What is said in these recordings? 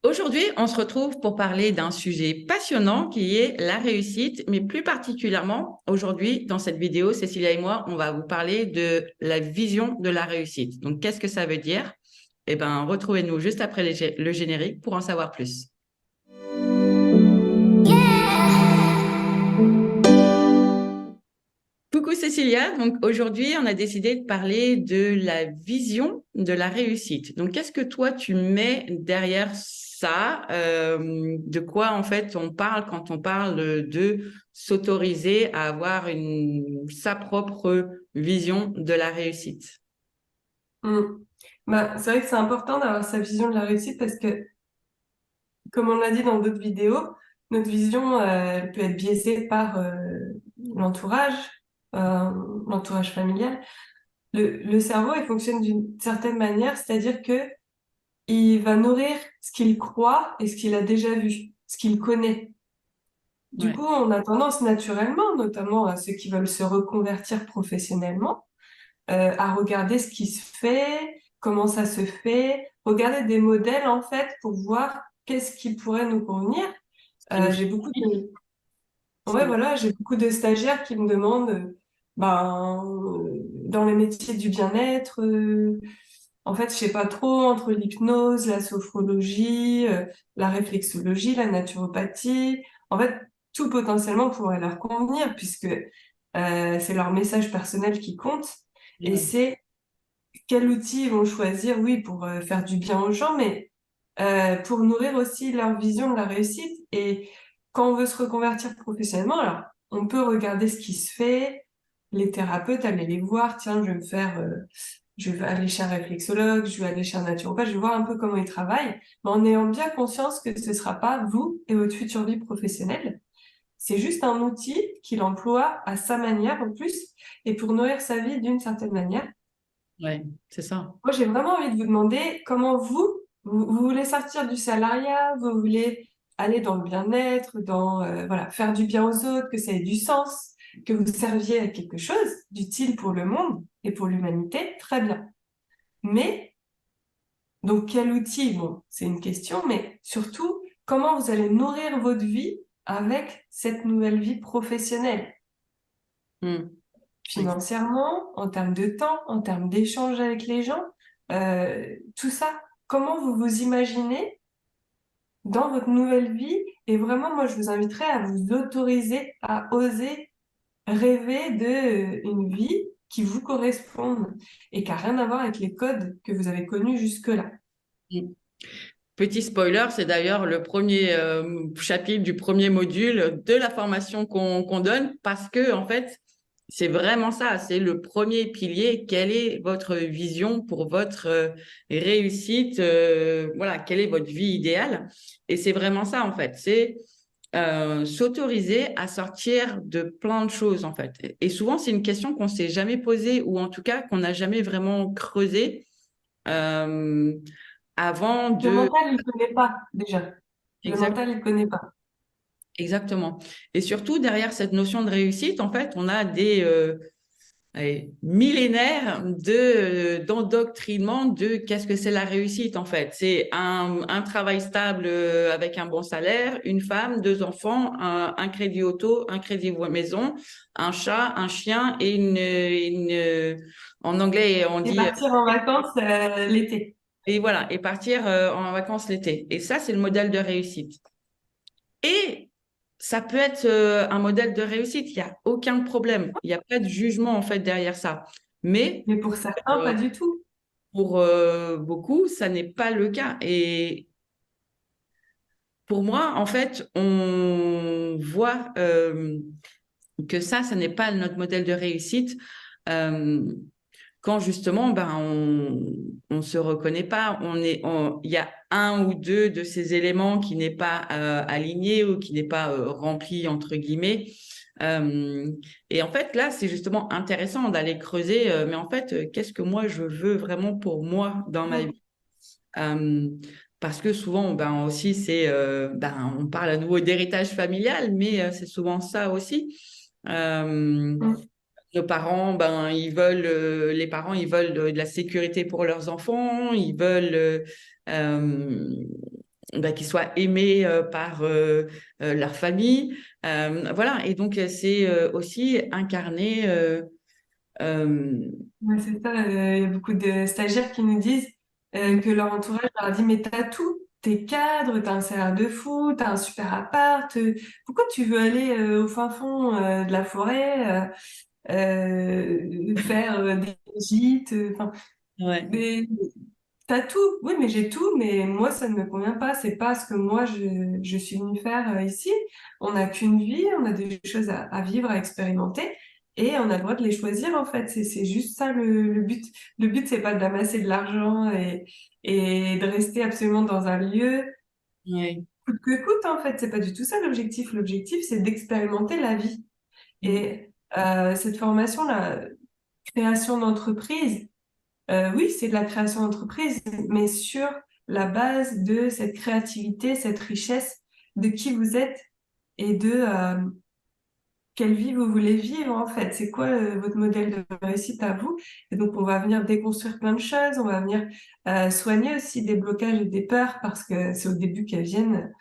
Aujourd'hui, on se retrouve pour parler d'un sujet passionnant qui est la réussite, mais plus particulièrement aujourd'hui, dans cette vidéo, Cécilia et moi, on va vous parler de la vision de la réussite. Donc, qu'est-ce que ça veut dire? Eh bien, retrouvez-nous juste après le générique pour en savoir plus. Coucou Cécilia, donc aujourd'hui on a décidé de parler de la vision de la réussite. Donc qu'est-ce que toi tu mets derrière ça? De quoi en fait on parle quand on parle de s'autoriser à avoir sa propre vision de la réussite? Mm. C'est vrai que c'est important d'avoir sa vision de la réussite parce que, comme on l'a dit dans d'autres vidéos, notre vision, elle peut être biaisée par l'entourage, euh, l'entourage familial. Le cerveau, il fonctionne d'une certaine manière, c'est-à-dire que il va nourrir ce qu'il croit et ce qu'il a déjà vu, ce qu'il connaît. Du Ouais, coup, on a tendance naturellement, notamment à ceux qui veulent se reconvertir professionnellement, à regarder ce qui se fait, comment ça se fait, regarder des modèles en fait pour voir qu'est-ce qui pourrait nous convenir. qui nous J'ai fait beaucoup envie. ouais, voilà, j'ai beaucoup de stagiaires qui me demandent, dans les métiers du bien-être, en fait, je sais pas trop entre l'hypnose, la sophrologie, la réflexologie, la naturopathie. En fait, tout potentiellement pourrait leur convenir puisque c'est leur message personnel qui compte et Ouais. c'est quel outil ils vont choisir, oui, pour faire du bien aux gens, mais pour nourrir aussi leur vision de la réussite. Et quand on veut se reconvertir professionnellement, alors, on peut regarder ce qui se fait, les thérapeutes, aller les voir, tiens, je vais aller chez un réflexologue, je vais aller chez un naturopathe, je vais voir un peu comment ils travaillent, mais en ayant bien conscience que ce sera pas vous et votre future vie professionnelle. C'est juste un outil qu'il emploie à sa manière en plus, et pour nourrir sa vie d'une certaine manière. Ouais, c'est ça. Moi, j'ai vraiment envie de vous demander comment vous voulez sortir du salariat, vous voulez aller dans le bien-être, voilà, faire du bien aux autres, que ça ait du sens, que vous serviez à quelque chose d'utile pour le monde et pour l'humanité, très bien. Mais, donc, quel outil? Bon, c'est une question, mais surtout, comment vous allez nourrir votre vie avec cette nouvelle vie professionnelle? Hmm. Financièrement, en termes de temps, en termes d'échange avec les gens, tout ça, comment vous vous imaginez dans votre nouvelle vie? Et vraiment, moi, je vous inviterais à vous autoriser à oser rêver de une vie qui vous corresponde et qui n'a rien à voir avec les codes que vous avez connus jusque-là. Hmm. Petit spoiler, c'est d'ailleurs le premier chapitre du premier module de la formation qu'on donne parce que, en fait, c'est vraiment ça, c'est le premier pilier. Quelle est votre vision pour votre réussite? Voilà, quelle est votre vie idéale? Et c'est vraiment ça, en fait. C'est s'autoriser à sortir de plein de choses, en fait. Et souvent, c'est une question qu'on s'est jamais posée ou en tout cas qu'on n'a jamais vraiment creusée euh, avant Le de... mental, il ne connaît pas déjà. Le mental, il ne connaît pas. Exactement. Et surtout, derrière cette notion de réussite, en fait, on a des millénaires d'endoctrinement de qu'est-ce que c'est la réussite, en fait. C'est un travail stable avec un bon salaire, une femme, deux enfants, un crédit auto, un crédit maison, un chat, un chien et en anglais, on Et dit, partir en vacances l'été. et voilà, et partir en vacances l'été. Et ça, c'est le modèle de réussite. Et ça peut être un modèle de réussite, il n'y a aucun problème. Il n'y a pas de jugement en fait derrière ça. Mais Mais pour certains, euh, pas du tout. pour beaucoup, ça n'est pas le cas. Et pour moi, en fait, on voit que ça n'est pas notre modèle de réussite. Euh, quand justement, on se reconnaît pas, il y a un ou deux de ces éléments qui n'est pas aligné ou qui n'est pas rempli entre guillemets. Euh, et en fait, là, c'est justement intéressant d'aller creuser. Mais en fait, qu'est-ce que moi je veux vraiment pour moi dans ma vie? Euh, Parce que souvent, aussi, on parle à nouveau d'héritage familial, mais c'est souvent ça aussi. Euh, Mm. nos parents, les parents, ils veulent de la sécurité pour leurs enfants, ils veulent qu'ils soient aimés par leur famille. Voilà, et donc c'est aussi incarner. Ouais, c'est ça. Il y a beaucoup de stagiaires qui nous disent que leur entourage leur dit, mais t'as tout. T'es cadre, t'as un salaire de fou, t'as un super appart. Pourquoi tu veux aller au fin fond de la forêt faire des gîtes, enfin, Ouais, mais t'as tout. Oui, mais j'ai tout, mais moi, ça ne me convient pas. C'est pas ce que moi, je suis venue faire ici. On n'a qu'une vie, on a des choses à vivre, à expérimenter, et on a le droit de les choisir, en fait. C'est juste ça le but. Le but, c'est pas d'amasser de l'argent et de rester absolument dans un lieu ouais. coûte que coûte, en fait. C'est pas du tout ça l'objectif. L'objectif, c'est d'expérimenter la vie. Mm. Et cette formation-là, création d'entreprise, oui, c'est de la création d'entreprise, mais sur la base de cette créativité, cette richesse de qui vous êtes et de quelle vie vous voulez vivre en fait. C'est quoi votre modèle de réussite à vous? Et donc, on va venir déconstruire plein de choses, on va venir soigner aussi des blocages et des peurs parce que c'est au début qu'elles viennent.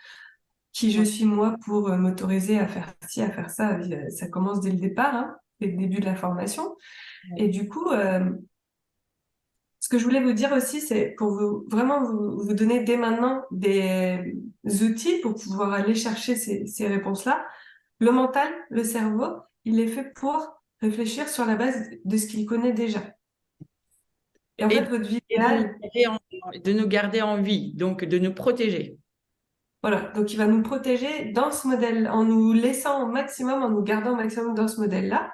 Qui je Ouais. suis moi pour m'autoriser à faire ci, à faire ça? Ça commence dès le départ, hein, dès le début de la formation. Et du coup, ce que je voulais vous dire aussi, c'est pour vous vraiment vous donner dès maintenant des outils pour pouvoir aller chercher ces réponses-là. Le mental, le cerveau, il est fait pour réfléchir sur la base de ce qu'il connaît déjà. Et en Et, fait, votre vie et idéale, de nous garder en vie, donc de nous protéger. voilà. Donc, il va nous protéger dans ce modèle, en nous laissant au maximum, en nous gardant au maximum dans ce modèle-là.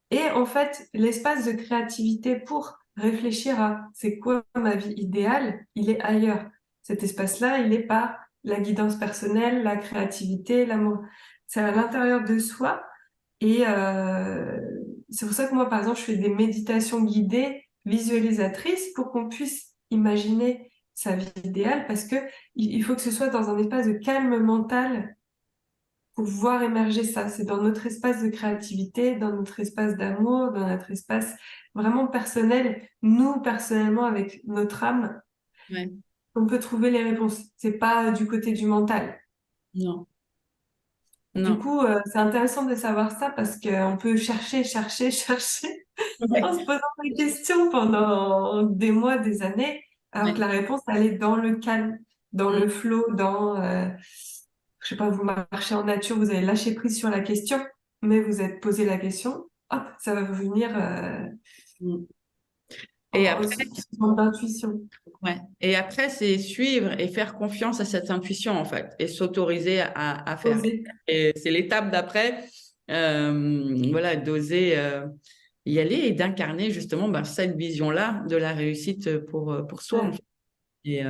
Et en fait, l'espace de créativité pour réfléchir à c'est quoi ma vie idéale, il est ailleurs. Cet espace-là, il est par la guidance personnelle, la créativité, l'amour. C'est à l'intérieur de soi. Et c'est pour ça que moi, par exemple, je fais des méditations guidées, visualisatrices, pour qu'on puisse imaginer sa vie idéale, parce que il faut que ce soit dans un espace de calme mental pour voir émerger ça. C'est dans notre espace de créativité, dans notre espace d'amour, dans notre espace vraiment personnel, nous personnellement avec notre âme, Ouais. on peut trouver les réponses. C'est pas du côté du mental. Non, Du non. coup, c'est intéressant de savoir ça parce qu'on peut chercher, chercher, chercher en Ouais. se posant des questions pendant des mois, des années, alors que Ouais. la réponse, elle est dans le calme, dans Mm. le flow, dans, je sais pas, vous marchez en nature, vous avez lâché prise sur la question, mais vous êtes posé la question, hop, ça va vous venir Mm. Et en après, sous forme d'intuition. ouais. Et après, c'est suivre et faire confiance à cette intuition, en fait, et s'autoriser à faire. Oser. Et c'est l'étape d'après, voilà, d'oser y aller et d'incarner justement cette vision-là de la réussite pour soi, en Ouais. fait. Et,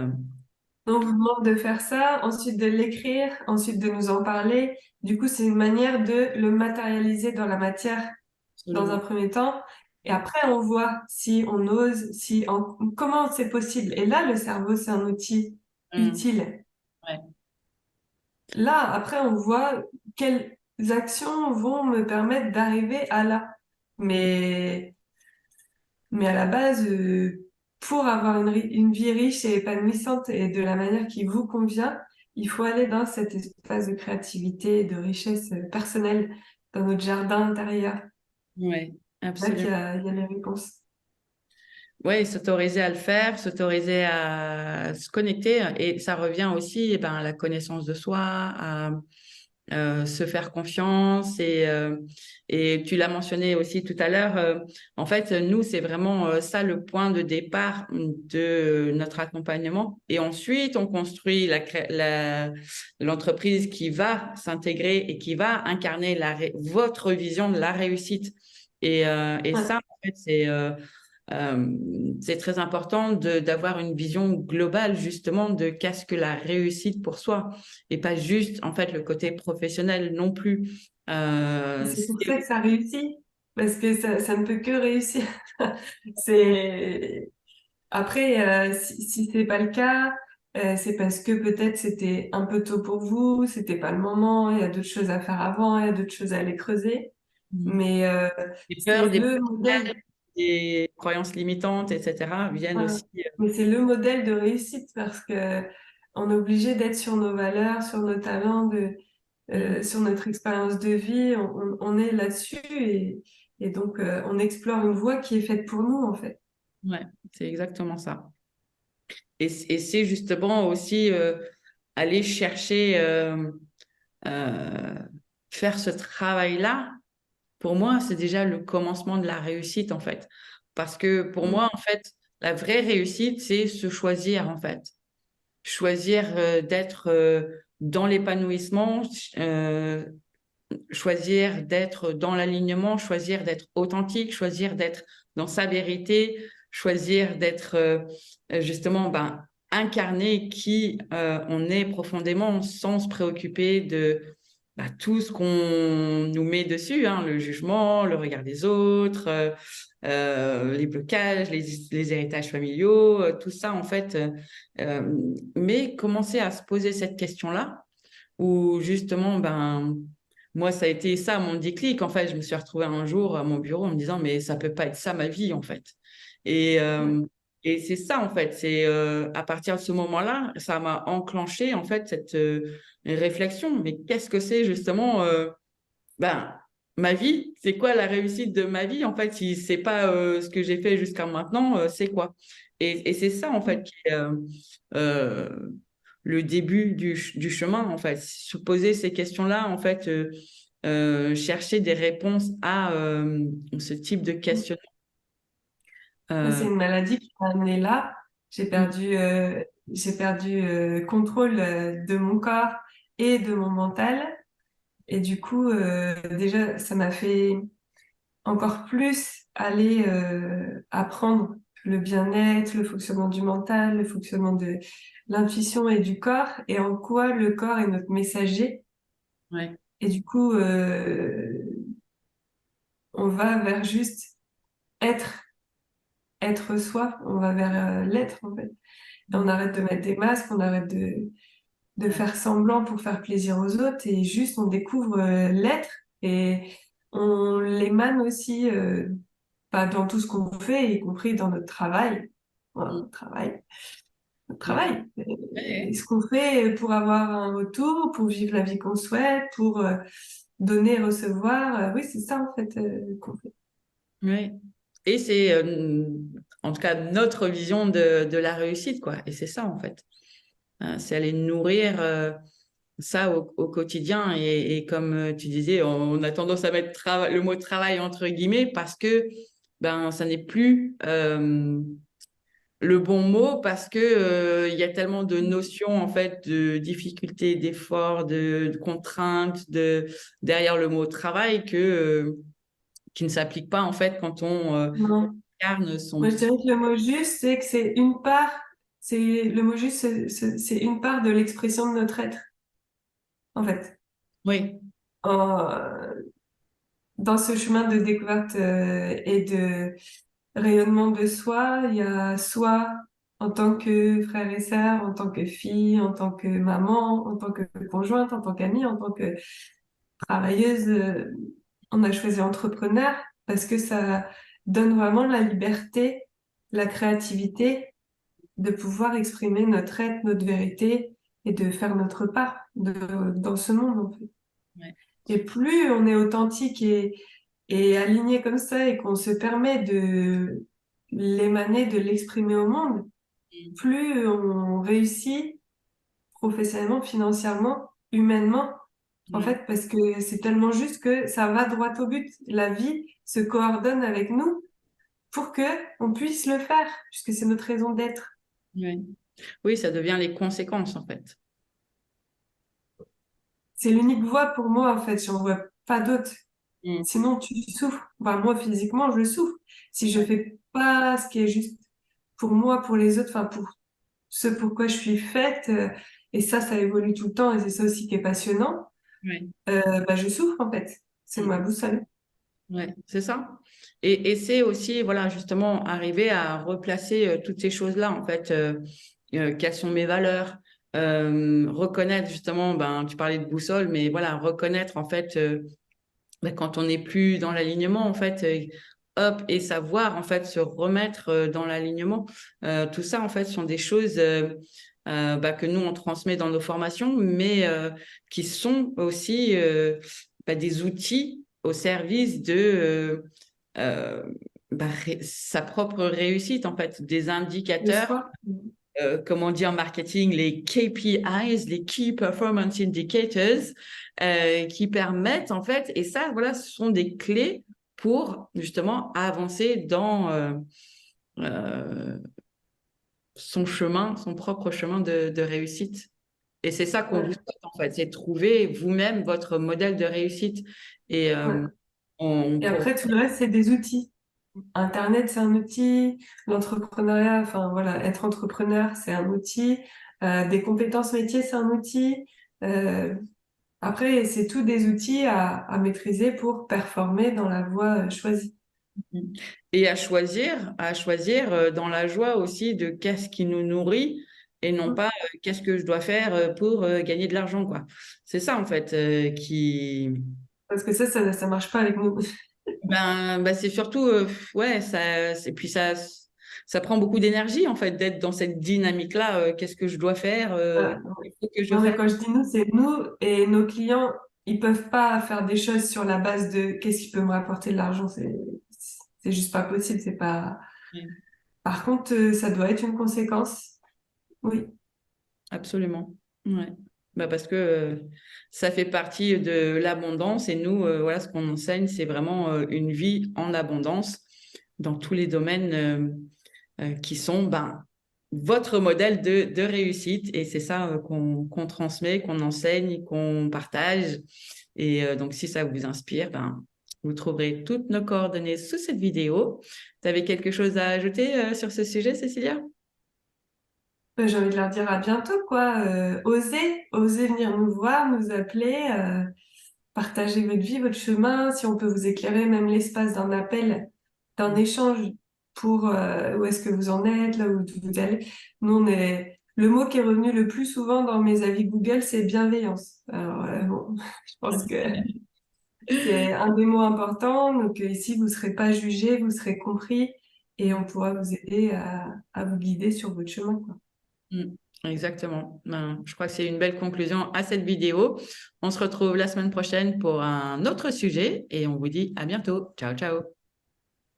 On vous demande de faire ça, ensuite de l'écrire, ensuite de nous en parler. Du coup, c'est une manière de le matérialiser dans la matière dans un absolument. premier temps. Et après, on voit si on ose, comment c'est possible. Et là, le cerveau, c'est un outil Mm. utile. Ouais. Là, après, on voit quelles actions vont me permettre d'arriver à là. Mais, mais à la base, pour avoir une vie riche et épanouissante et de la manière qui vous convient, il faut aller dans cet espace de créativité, de richesse personnelle, dans notre jardin intérieur. Ouais, Là absolument. il y a les réponses. Oui, s'autoriser à le faire, s'autoriser à se connecter. Et ça revient aussi à la connaissance de soi, à se faire confiance. Et tu l'as mentionné aussi tout à l'heure, en fait, nous, c'est vraiment ça le point de départ de notre accompagnement. Et ensuite, on construit l'entreprise qui va s'intégrer et qui va incarner votre vision de la réussite. Et Ouais. ça, en fait, c'est très important d'avoir une vision globale justement de qu'est-ce que la réussite pour soi et pas juste en fait le côté professionnel non plus. Et c'est pour ça C'est que ça réussit, parce que ça ne peut que réussir. C'est après, si c'est pas le cas, c'est parce que peut-être c'était un peu tôt pour vous, c'était pas le moment, il y a d'autres choses à faire avant, il y a d'autres choses à aller creuser. Mais des c'est peurs, des le blocages, modèle, des croyances limitantes, etc. viennent voilà. aussi. Mais c'est le modèle de réussite parce que on est obligé d'être sur nos valeurs, sur nos talents, sur notre expérience de vie. On est là-dessus et donc on explore une voie qui est faite pour nous en fait. Ouais, c'est exactement ça. Et c'est justement aussi aller chercher, euh, faire ce travail-là. Pour moi, c'est déjà le commencement de la réussite, en fait. Parce que pour Mm. moi, en fait, la vraie réussite, c'est se choisir, en fait. Choisir d'être dans l'épanouissement, euh, choisir d'être dans l'alignement, choisir d'être authentique, choisir d'être dans sa vérité, choisir d'être justement incarné qui on est profondément sans se préoccuper de tout ce qu'on nous met dessus, hein, le jugement, le regard des autres, les blocages, les héritages familiaux, tout ça en fait. Mais commencer à se poser cette question-là, où justement, moi, ça a été ça mon déclic. En fait, je me suis retrouvée un jour à mon bureau en me disant, mais ça peut pas être ça ma vie, en fait. Et, Ouais. euh, et c'est ça, en fait. C'est à partir de ce moment-là, ça m'a enclenché, en fait, cette réflexion. Mais qu'est-ce que c'est justement ben, ma vie? C'est quoi la réussite de ma vie? En fait, si c'est pas ce que j'ai fait jusqu'à maintenant, c'est quoi? Et c'est ça, en fait, qui est euh, le début du chemin, en fait. Se poser ces questions-là, en fait, chercher des réponses à ce type de questionnement. Moi, c'est Euh, une maladie qui m'a amenée là. mm, J'ai perdu contrôle de mon corps et de mon mental. Et du coup, déjà, ça m'a fait encore plus aller apprendre le bien-être, le fonctionnement du mental, le fonctionnement de l'intuition et du corps, et en quoi le corps est notre messager. ouais. Et du coup, on va vers juste être, être soi, on va vers l'être en fait. Et on arrête de mettre des masques, on arrête de Ouais. faire semblant pour faire plaisir aux autres, et juste on découvre l'être, et on l'émane aussi pas dans tout ce qu'on fait, y compris dans notre travail. Voilà, Mm, notre ouais. travail. Et Ouais. ce qu'on fait pour avoir un retour, pour vivre la vie qu'on souhaite, pour donner, recevoir. Oui, c'est ça en fait qu'on fait. Ouais. Et c'est en tout cas notre vision de la réussite, quoi. Et c'est ça, en fait. Hein, c'est aller nourrir ça au quotidien. Et comme tu disais, on a tendance à mettre le mot travail entre guillemets parce que ça n'est plus le bon mot parce que il y a tellement de notions en fait de difficulté, d'effort, de contraintes derrière le mot travail qui ne s'applique pas en fait quand on Non. incarne Moi, je dirais que le mot juste, c'est que c'est une part, c'est le mot juste, c'est une part de l'expression de notre être, en fait. Oui, En- dans ce chemin de découverte et de rayonnement de soi, il y a soi en tant que frère et sœur, en tant que fille, en tant que maman, en tant que conjointe, en tant qu'amie, en tant que travailleuse. On a choisi entrepreneur parce que ça donne vraiment la liberté, la créativité de pouvoir exprimer notre être, notre vérité et de faire notre part dans ce monde, en fait. ouais. Et plus on est authentique et aligné comme ça et qu'on se permet de l'émaner, de l'exprimer au monde, plus on réussit professionnellement, financièrement, humainement, en Mm. fait, parce que c'est tellement juste que ça va droit au but. La vie se coordonne avec nous pour que on puisse le faire, puisque c'est notre raison d'être. Ouais. Oui, ça devient les conséquences en fait. C'est l'unique voie pour moi, en fait. J'en vois pas d'autre. Mm. Sinon, tu souffres. Enfin, moi, physiquement, je souffre. Si je Ouais. fais pas ce qui est juste pour moi, pour les autres, enfin, pour ce pourquoi je suis faite, et ça évolue tout le temps, et c'est ça aussi qui est passionnant, Ouais. bah, je souffre, en fait. C'est ma Mm. boussole. Ouais, c'est ça. Et c'est aussi, voilà, justement, arriver à replacer toutes ces choses-là, en fait, quelles sont mes valeurs, reconnaître, justement, tu parlais de boussole, mais voilà, reconnaître, en fait, quand on n'est plus dans l'alignement, en fait, hop, et savoir, en fait, se remettre dans l'alignement. Tout ça, en fait, sont des choses que nous, on transmet dans nos formations, mais qui sont aussi des outils au service de sa propre réussite, en fait, des Le indicateurs, soi. comme on dit en marketing, les KPIs, les Key Performance Indicators, qui permettent, en fait, et ça, voilà, ce sont des clés pour justement avancer dans son chemin, son propre chemin de réussite. Et c'est ça qu'on vous Ouais, souhaite, en fait, c'est trouver vous-même votre modèle de réussite. Et ouais. Et pour... après, tout le reste, c'est des outils. Internet, c'est un outil. L'entrepreneuriat, enfin voilà, être entrepreneur, c'est un outil. Des compétences métiers, c'est un outil. Euh, Après, c'est tous des outils à maîtriser pour performer dans la voie choisie. Et à choisir dans la joie aussi de qu'est-ce qui nous nourrit et non pas qu'est-ce que je dois faire pour gagner de l'argent, quoi. C'est ça, en fait, qui... Parce que ça marche pas avec nous. C'est surtout, ouais, et puis ça prend beaucoup d'énergie, en fait, d'être dans cette dynamique-là. Qu'est-ce que je dois faire? Euh, Il faut que je non, mais fasse. quand je dis nous, c'est nous et nos clients. Ils peuvent pas faire des choses sur la base de qu'est-ce qui peut me rapporter de l'argent. C'est juste pas possible. C'est pas. Par contre, ça doit être une conséquence. Oui. Absolument. Ouais. Parce que ça fait partie de l'abondance et nous, voilà, ce qu'on enseigne, c'est vraiment une vie en abondance dans tous les domaines qui sont votre modèle de réussite. Et c'est ça qu'on transmet, qu'on enseigne, qu'on partage. Et donc, si ça vous inspire, vous trouverez toutes nos coordonnées sous cette vidéo. Tu avais quelque chose à ajouter sur ce sujet, Cécilia? J'ai envie de leur dire à bientôt, quoi. Osez venir nous voir, nous appeler, partager votre vie, votre chemin. Si on peut vous éclairer, même l'espace d'un appel, d'un échange pour où est-ce que vous en êtes, là où vous allez. Nous, on est... Le mot qui est revenu le plus souvent dans mes avis Google, c'est bienveillance. Alors, bon, je pense que c'est un des mots importants. Donc, ici, vous ne serez pas jugé, vous serez compris et on pourra vous aider à vous guider sur votre chemin, quoi. Mm, exactement. Je crois que c'est une belle conclusion à cette vidéo. On se retrouve la semaine prochaine pour un autre sujet et on vous dit à bientôt. Ciao, ciao.